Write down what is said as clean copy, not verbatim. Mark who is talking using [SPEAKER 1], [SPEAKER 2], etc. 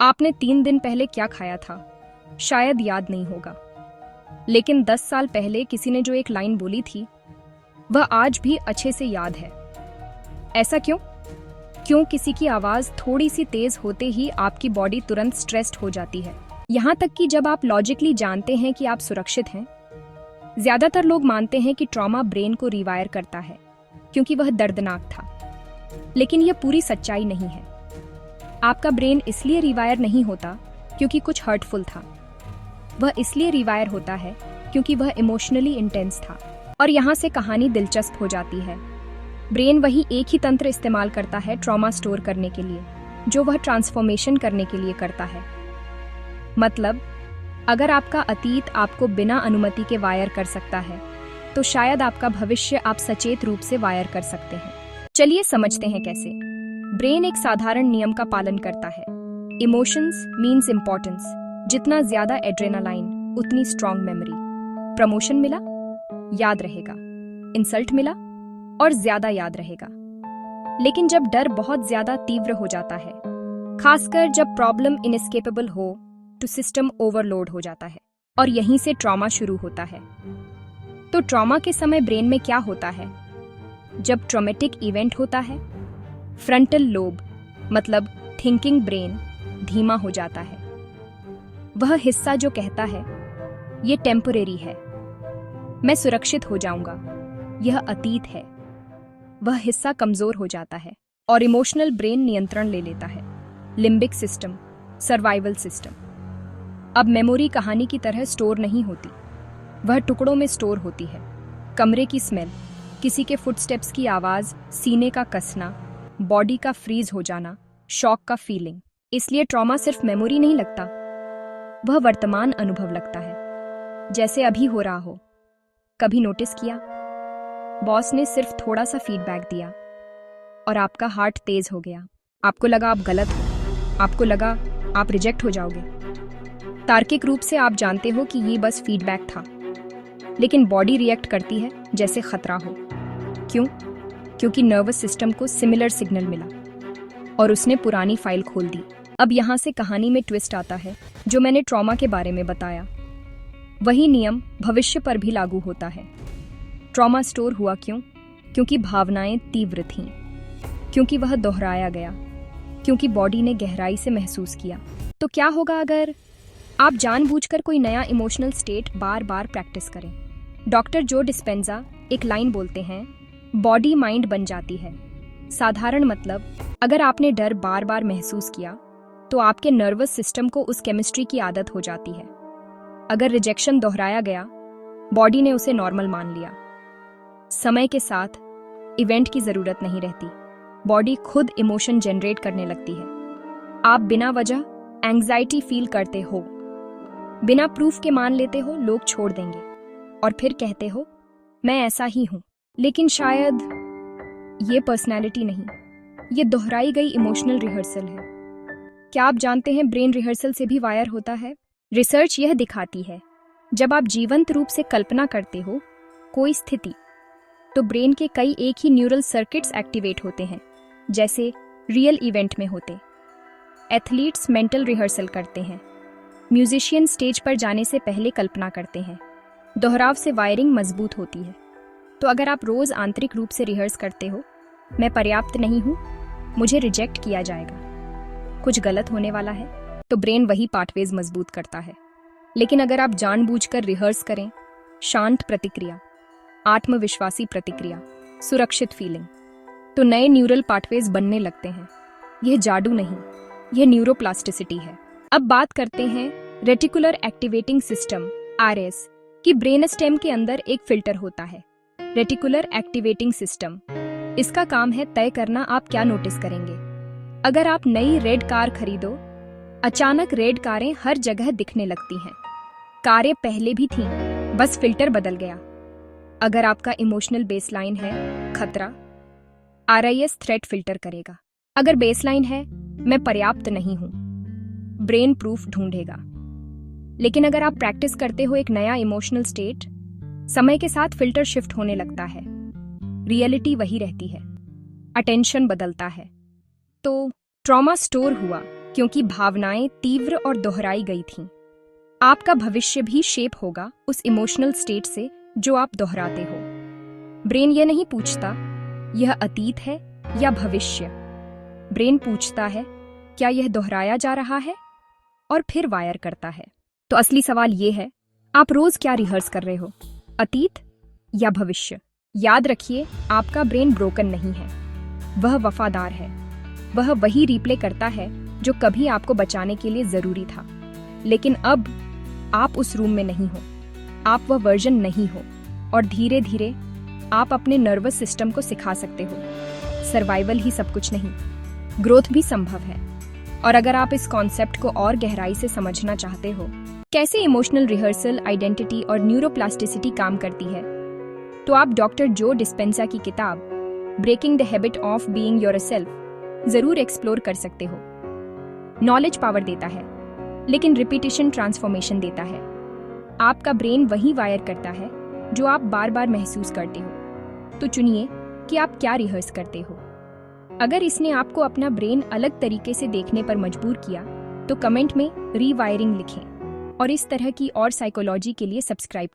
[SPEAKER 1] आपने 3 दिन पहले क्या खाया था शायद याद नहीं होगा, लेकिन 10 साल पहले किसी ने जो एक लाइन बोली थी वह आज भी अच्छे से याद है। ऐसा क्यों? क्यों किसी की आवाज थोड़ी सी तेज होते ही आपकी बॉडी तुरंत स्ट्रेस्ड हो जाती है, यहां तक कि जब आप लॉजिकली जानते हैं कि आप सुरक्षित हैं। ज्यादातर लोग मानते हैं कि ट्रॉमा ब्रेन को रिवायर करता है क्योंकि वह दर्दनाक था, लेकिन यह पूरी सच्चाई नहीं है। आपका ब्रेन इसलिए रिवायर नहीं होता क्योंकि कुछ हर्टफुल था, वह इसलिए रिवायर होता है क्योंकि वह इमोशनली इंटेंस था। और यहाँ से कहानी दिलचस्प हो जाती है। ब्रेन वही एक ही तंत्र इस्तेमाल करता है ट्रॉमा स्टोर करने के लिए जो वह ट्रांसफॉर्मेशन करने के लिए करता है। मतलब अगर आपका अतीत आपको बिना अनुमति के वायर कर सकता है, तो शायद आपका भविष्य आप सचेत रूप से वायर कर सकते हैं। चलिए समझते हैं कैसे। ब्रेन एक साधारण नियम का पालन करता है। Emotions means importance. जितना ज्यादा एड्रेनालाइन उतनी स्ट्रॉन्ग मेमोरी। प्रमोशन मिला, याद रहेगा। इंसल्ट मिला और ज्यादा याद रहेगा। लेकिन जब डर बहुत ज्यादा तीव्र हो जाता है, खासकर जब प्रॉब्लम इनएस्केपेबल हो, तो सिस्टम ओवरलोड हो जाता है और यहीं से ट्रॉमा शुरू होता है। तो ट्रॉमा के समय ब्रेन में क्या होता है? जब ट्रॉमेटिक इवेंट होता है, फ्रंटल लोब मतलब थिंकिंग ब्रेन धीमा हो जाता है। वह हिस्सा जो कहता है ये टेम्परेरी है, मैं सुरक्षित हो जाऊंगा, यह अतीत है, वह हिस्सा कमजोर हो जाता है और इमोशनल ब्रेन नियंत्रण ले लेता है। Limbic system, survival system. अब मेमोरी कहानी की तरह स्टोर नहीं होती, वह टुकड़ों में स्टोर होती है। कमरे की स्मेल, किसी के फुटस्टेप्स की आवाज, सीने का कसना, बॉडी का फ्रीज हो जाना, शॉक का फीलिंग। इसलिए ट्रॉमा सिर्फ मेमोरी नहीं लगता, वह वर्तमान अनुभव लगता है, जैसे अभी हो रहा हो। कभी नोटिस किया, बॉस ने सिर्फ थोड़ा सा फीडबैक दिया और आपका हार्ट तेज हो गया। आपको लगा आप गलत हो, आपको लगा आप रिजेक्ट हो जाओगे। तार्किक रूप से आप जानते हो कि ये बस फीडबैक था, लेकिन बॉडी रिएक्ट करती है जैसे खतरा हो। क्यों? क्योंकि नर्वस सिस्टम को सिमिलर सिग्नल मिला और उसने पुरानी फाइल खोल दी। अब यहाँ से कहानी में ट्विस्ट आता है। जो मैंने ट्रॉमा के बारे में बताया, वही नियम भविष्य पर भी लागू होता है। ट्रॉमा स्टोर हुआ क्यों? क्योंकि भावनाएं तीव्र थीं, क्योंकि वह दोहराया गया, क्योंकि बॉडी ने गहराई से महसूस किया। तो क्या होगा अगर आप जानबूझकर कोई नया इमोशनल स्टेट बार बार प्रैक्टिस करें? डॉक्टर जो डिस्पेंजा एक लाइन बोलते हैं, बॉडी माइंड बन जाती है। साधारण मतलब, अगर आपने डर बार बार महसूस किया तो आपके नर्वस सिस्टम को उस केमिस्ट्री की आदत हो जाती है। अगर रिजेक्शन दोहराया गया, बॉडी ने उसे नॉर्मल मान लिया। समय के साथ इवेंट की जरूरत नहीं रहती, बॉडी खुद इमोशन जनरेट करने लगती है। आप बिना वजह एंग्जाइटी फील करते हो, बिना प्रूफ के मान लेते हो लोग छोड़ देंगे और फिर कहते हो मैं ऐसा ही हूं। लेकिन शायद ये पर्सनैलिटी नहीं, ये दोहराई गई इमोशनल रिहर्सल है। क्या आप जानते हैं ब्रेन रिहर्सल से भी वायर होता है? रिसर्च यह दिखाती है, जब आप जीवंत रूप से कल्पना करते हो कोई स्थिति, तो ब्रेन के कई एक ही न्यूरल सर्किट्स एक्टिवेट होते हैं, जैसे रियल इवेंट में होते। एथलीट्स मेंटल रिहर्सल करते हैं, म्यूजिशियन स्टेज पर जाने से पहले कल्पना करते हैं। दोहराव से वायरिंग मजबूत होती है। तो अगर आप रोज आंतरिक रूप से रिहर्स करते हो, मैं पर्याप्त नहीं हूं, मुझे रिजेक्ट किया जाएगा, कुछ गलत होने वाला है, तो ब्रेन वही पाथवेज मजबूत करता है। लेकिन अगर आप जानबूझकर रिहर्स करें, शांत प्रतिक्रिया, आत्मविश्वासी प्रतिक्रिया, सुरक्षित फीलिंग, तो नए न्यूरल पाथवेज बनने लगते हैं। यह जादू नहीं, यह न्यूरोप्लास्टिसिटी है। अब बात करते हैं रेटिकुलर एक्टिवेटिंग सिस्टम आरएस की। ब्रेन स्टेम के अंदर एक फिल्टर होता है, रेटिकुलर एक्टिवेटिंग सिस्टम। इसका काम है तय करना आप क्या नोटिस करेंगे। अगर आप नई रेड कार खरीदो, अचानक रेड कारें हर जगह दिखने लगती हैं। कारें पहले भी थीं, बस फिल्टर बदल गया। अगर आपका इमोशनल बेसलाइन है खतरा, आरआईएस थ्रेट फिल्टर करेगा। अगर बेसलाइन है मैं पर्याप्त नहीं हूं, ब्रेन प्रूफ ढूंढेगा। लेकिन अगर आप प्रैक्टिस करते हो एक नया इमोशनल स्टेट, समय के साथ फिल्टर शिफ्ट होने लगता है, रियलिटी वही रहती है, अटेंशन बदलता है। तो ट्रॉमा स्टोर हुआ क्योंकि भावनाएं तीव्र और दोहराई गई थीं। आपका भविष्य भी शेप होगा उस इमोशनल स्टेट से जो आप दोहराते हो। ब्रेन यह नहीं पूछता यह अतीत है या भविष्य। ब्रेन पूछता है क्या यह दोहराया जा रहा है, और फिर वायर करता है। तो असली सवाल यह है, आप रोज क्या रिहर्स कर रहे हो, अतीत या भविष्य? याद रखिए, आपका ब्रेन ब्रोकन नहीं है, वह वफादार है। वह वही रिप्ले करता है जो कभी आपको बचाने के लिए जरूरी था। लेकिन अब आप उस रूम में नहीं हो, आप वह वर्जन नहीं हो, और धीरे धीरे आप अपने नर्वस सिस्टम को सिखा सकते हो सर्वाइवल ही सब कुछ नहीं, ग्रोथ भी संभव है। और अगर आप इस कॉन्सेप्ट को और गहराई से समझना चाहते हो, कैसे इमोशनल रिहर्सल, आइडेंटिटी और न्यूरोप्लास्टिसिटी काम करती है, तो आप डॉक्टर जो डिस्पेंजा की किताब breaking the habit of being yourself जरूर एक्सप्लोर कर सकते हो। नॉलेज पावर देता है, लेकिन रिपीटिशन ट्रांसफॉर्मेशन देता है। आपका ब्रेन वही वायर करता है जो आप बार बार महसूस करते हो। तो चुनिए कि आप क्या रिहर्स करते हो। अगर इसने आपको अपना ब्रेन अलग तरीके से देखने पर मजबूर किया, तो कमेंट में रीवायरिंग लिखें और इस तरह की और साइकोलॉजी के लिए सब्सक्राइब करें।